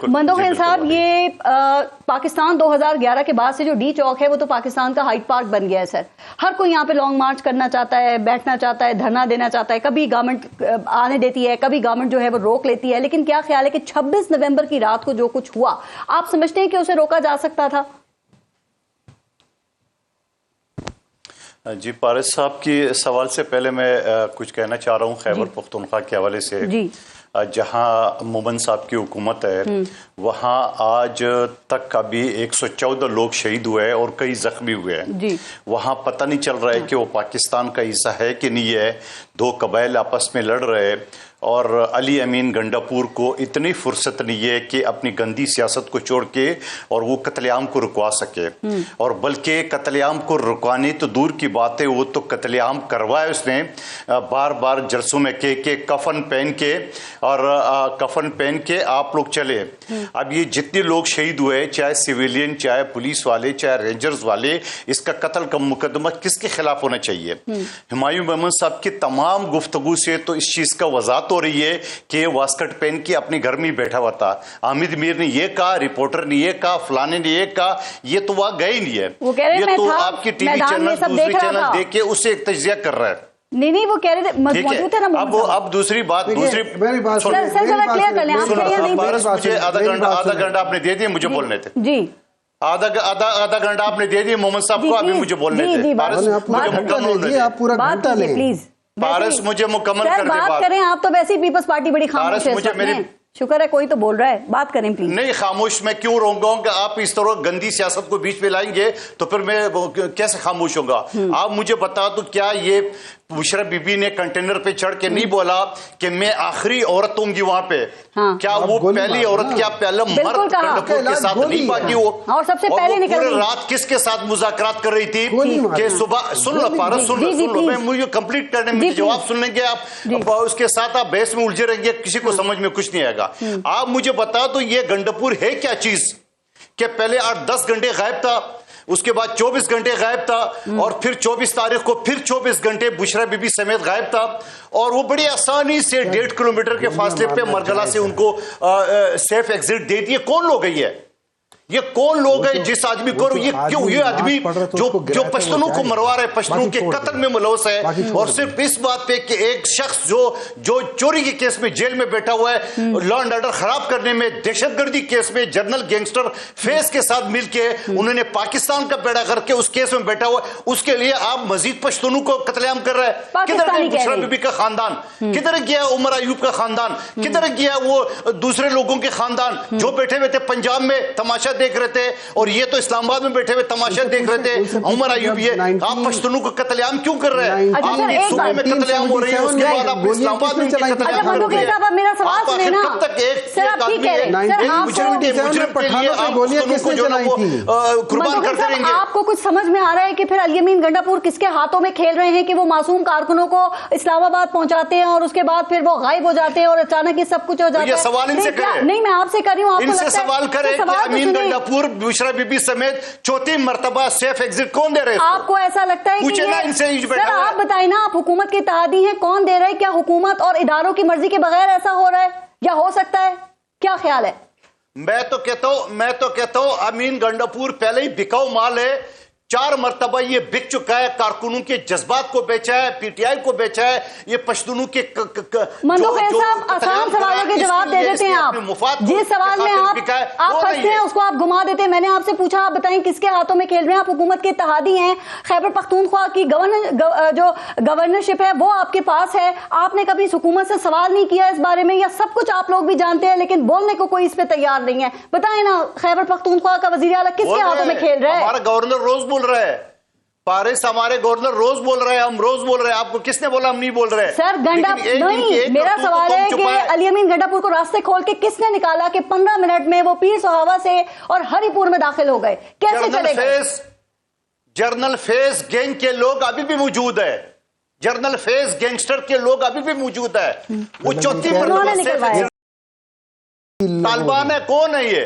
मंदोखेल साहब, ये पाकिस्तान 2011 के बाद से जो डी चौक है वो तो पाकिस्तान का हाइड पार्क बन गया है सर। हर कोई यहाँ पे लॉन्ग मार्च करना चाहता है, बैठना चाहता है, धरना देना चाहता है। कभी गवर्नमेंट आने देती है, कभी गवर्नमेंट जो है वो रोक लेती है। लेकिन क्या ख्याल है कि 26 नवंबर की रात को जो कुछ हुआ, आप समझते हैं कि उसे रोका जा सकता था? जी, पारिस साहब की सवाल से पहले मैं कुछ कहना चाह रहा हूँ खैबर पख्तूनख्वा के हवाले से। जी। जहां मोमन साहब की हुकूमत है वहां आज तक अभी 114 लोग शहीद हुए हैं और कई जख्मी हुए हैं। वहां पता नहीं चल रहा है कि वो पाकिस्तान का हिस्सा है कि नहीं है। दो कबाइल आपस में लड़ रहे और अली अमीन गंडापुर को इतनी फुर्सत नहीं है कि अपनी गंदी सियासत को छोड़ के और वो कत्लेआम को रुकवा सके। और बल्कि कत्लेआम को रुकवाने तो दूर की बात है, वो तो कत्लेआम करवाए उसने बार बार जलसों में के कफन पहन के और कफन पहन के आप लोग चले। अब ये जितने लोग शहीद हुए, चाहे सिविलियन, चाहे पुलिस वाले, चाहे रेंजर्स वाले, इसका कत्ल का मुकदमा किसके खिलाफ होना चाहिए? हुमायूं मोहम्मद साहब की तमाम गुफ्तगू से तो इस चीज का वजाहत हो रही है कि वास्कट पहन के अपने घर में बैठा हुआ था। हामिद मीर ने ये कहा, रिपोर्टर ने ये कहा, फलाने ने ये कहा, ये तो वहां गए नहीं है। ये तो आपकी टीवी चैनल, दूसरे चैनल देख के उससे एक तजिया कर रहा है। नहीं, वो कह रहे थे मौजूद है ना। अब दूसरी बात, मुझे आधा घंटा आपने दे दिया मुझे बोलने थे जी। आधा घंटा आपने दे दिया मोहम्मद साहब को, अभी मुझे बोलने थे। प्लीज पारस मुझे मुकम्मल कर दे बात करें। आप तो वैसे ही पीपल्स पार्टी बड़ी खामोश है। शुक्र है कोई तो बोल रहा है, बात करें प्लीज। नहीं, खामोश मैं क्यों रहूंगा कि आप इस तरह गंदी सियासत को बीच में लाएंगे तो फिर मैं कैसे खामोश होगा? आप मुझे बता दो, क्या ये बुशरा बीबी ने कंटेनर पे चढ़ के नहीं बोला कि मैं आखिरी औरत होंगी वहां पे? क्या वो पहली औरत, क्या पहला मर्द गंडापुर के साथ नहीं भागी वो? और सबसे पहले पूरी रात किसके साथ मुज़ाकरात कर रही थी कि सुबह? सुन लो पारस, सुन लो, मैं मुझे कंप्लीट करने में जवाब सुन लेंगे आप, उसके साथ आप बहस में उलझे रहेंगे, किसी को समझ में कुछ नहीं आएगा। आप मुझे बता दो, ये गंडापुर है क्या चीज? कि पहले 8-10 घंटे गायब था, उसके बाद 24 घंटे गायब था, और फिर 24 तारीख को फिर 24 घंटे बुशरा बीबी समेत गायब था। और वो बड़ी आसानी से 1.5 किलोमीटर के फासले पे मरगला से उनको सेफ एग्जिट दे दिए। कौन लोग है ये कौन लोग हैं जिस आदमी को ये क्यों, ये आदमी जो पश्तूनों को मरवा रहे, पश्तूनों के कत्ल में मुलव्वस है, और सिर्फ इस बात पे कि एक शख्स जो चोरी के केस में जेल में बैठा हुआ है, लॉ एंड ऑर्डर खराब करने में, दहशतगर्दी केस में जनरल गैंगस्टर फैज के साथ मिलके उन्होंने पाकिस्तान का बेड़ा करके उस केस में बैठा हुआ है, उसके लिए आप मजीद पश्तूनों को कत्लेआम कर रहे हैं। किधर गया बुशरा बीबी का खानदान? किधर गया उमर अयूब का खानदान? किधर गया वो दूसरे लोगों के खानदान जो बैठे हुए थे पंजाब में तमाशा देख रहे थे, और ये तो इस्लामाबाद में बैठे हुए तमाशा देख रहे थे? उमर अयूब, ये आप पश्तूनों को कत्लेआम क्यों कर रहे हैं? आपकी सूबे में कत्लेआम हो रही है, उसके बाद आप इस्लामाबाद में कत्लेआम करोगे। मेरा सवाल सुने ना कब तक एक आदमी कुर्बान करते रहेंगे? आपको कुछ समझ में आ रहा है कि फिर अली अमीन गंडापुर किसके हाथों में खेल रहे हैं कि वो मासूम कारकुनों को इस्लामाबाद पहुंचाते हैं और उसके बाद फिर वो गायब हो जाते हैं और अचानक ही सब कुछ हो जाता है? सवाल इनसे करें। नहीं, मैं आपसे कर रही हूँ, इनसे सवाल करें कि अमीन गंडापुर बुशरा बीबी समेत चौथी मर्तबा सेफ एग्जिट कौन दे रहे हैं? आपको ऐसा लगता है पूछे ना इनसे? सर आप बताइए ना, आप हुकूमत के इत्तेहादी हैं, कौन दे रहा है? क्या हुकूमत और इदारों की मर्जी के बगैर ऐसा हो रहा है या हो सकता है? क्या ख्याल है? मैं तो कहता हूं अमीन गंडापुर पहले ही बिकाऊ माल है। 4 मरतबा ये बिक चुका है, कारकुनों के जज्बात को बेचा है, पीटीआई को बेचा है, ये पश्तूनों के मंदोखेल साहब आसान सवालों के जवाब दे देते हैं आप। जिस सवाल में आप फंसते हैं उसको आप घुमा देते हैं। मैंने आपसे पूछा, आप बताएं किसके हाथों में खेल रहे हैं? आप हुकूमत के इत्तेहादी हैं, खैबर पख्तूनख्वा की जो गवर्नरशिप है वो आपके पास है। आपने कभी इस हुकूमत से सवाल नहीं किया इस बारे में, या सब कुछ आप लोग भी जानते हैं लेकिन बोलने को कोई इस पे तैयार नहीं है? बताएं ना, खैबर पख्तूनख्वा का वजीर आला किसके हाथों में खेल रहा है? हमारा गवर्नर रोज बोल रहा है, पारिस हमारे गवर्नर रोज बोल रहे हैं, हम रोज बोल रहे हैं। आपको किसने बोला हम नहीं बोल रहे? सर नहीं, मेरा सवाल है कि अली अमीन गंडापुर को रास्ते खोल के किसने निकाला कि 15 मिनट में वो पीर सोहावा से और हरिपुर में दाखिल हो गए? कैसे चलेगा? जर्नल फेस गैंग के लोग अभी भी मौजूद है, जर्नल फेस गैंगस्टर के लोग अभी भी मौजूद है। वो चौथी तालिबान है, कौन है ये?